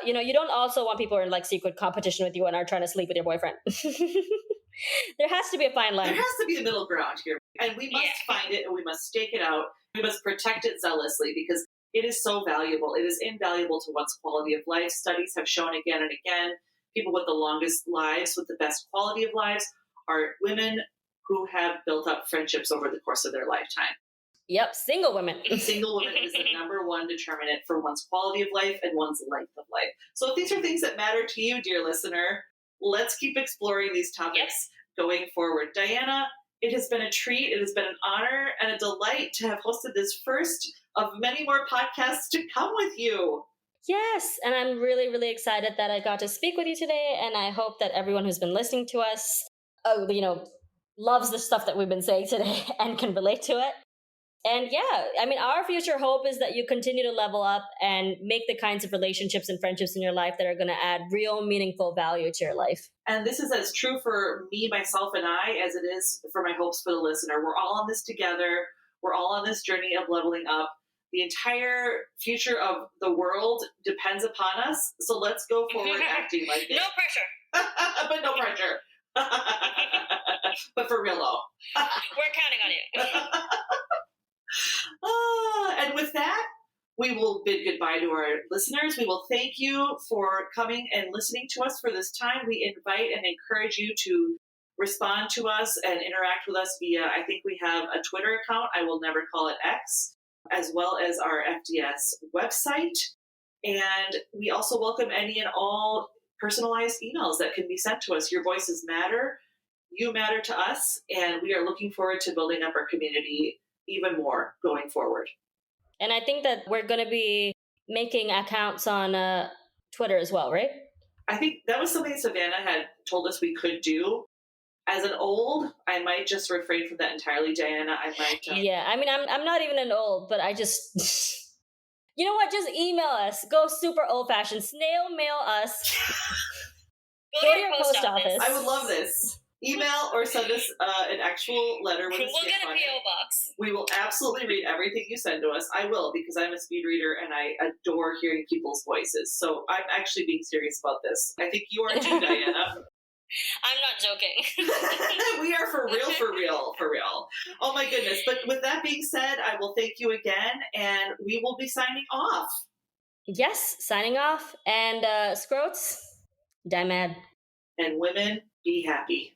Speaker 1: you don't also want people who are in like secret competition with you and are trying to sleep with your boyfriend. There has to be a fine
Speaker 2: There
Speaker 1: line.
Speaker 2: has to be a middle ground here. And we must find it and we must stake it out. We must protect it zealously because it is so valuable. It is invaluable to one's quality of life. Studies have shown again and again people with the longest lives, with the best quality of lives, are women who have built up friendships over the course of their lifetime.
Speaker 1: Yep, single women.
Speaker 2: Single women is the number one determinant for one's quality of life and one's length of life. So if these are things that matter to you, dear listener, let's keep exploring these topics going forward. Diana, it has been a treat. It has been an honor and a delight to have hosted this first of many more podcasts to come with you.
Speaker 1: Yes, and I'm really, really excited that I got to speak with you today, and I hope that everyone who's been listening to us, loves the stuff that we've been saying today and can relate to it. And yeah, I mean, our future hope is that you continue to level up and make the kinds of relationships and friendships in your life that are going to add real meaningful value to your life.
Speaker 2: And this is as true for me, myself, and I as it is for my hopes for the listener. We're all on this together. We're all on this journey of leveling up. The entire future of the world depends upon us. So let's go forward acting like it.
Speaker 1: No pressure.
Speaker 2: But no pressure. But for real, though.
Speaker 1: We're counting on you.
Speaker 2: And with that, we will bid goodbye to our listeners. We will thank you for coming and listening to us for this time. We invite and encourage you to respond to us and interact with us via, I think we have a Twitter account. I will never call it X, as well as our FDS website. And we also welcome any and all personalized emails that can be sent to us. Your voices matter. You matter to us. And we are looking forward to building up our community even more going forward.
Speaker 1: And I think that we're going to be making accounts on Twitter as well, right?
Speaker 2: I think that was something Savannah had told us we could do. As an old, I might just refrain from that entirely, Diana. I might.
Speaker 1: Yeah, I mean, I'm not even an old, but I just... You know what? Just email us. Go super old-fashioned. Snail mail us. Go to your post office.
Speaker 2: I would love this. Email or send us an actual letter with a
Speaker 1: We'll get a P.O. box.
Speaker 2: We will absolutely read everything you send to us. I will, because I'm a speed reader and I adore hearing people's voices. So I'm actually being serious about this. I think you are too, Diana.
Speaker 1: I'm not joking.
Speaker 2: We are for real, for real, for real. Oh my goodness. But with that being said, I will thank you again and we will be signing off.
Speaker 1: Yes, signing off. And Scroats, die mad.
Speaker 2: And women, be happy.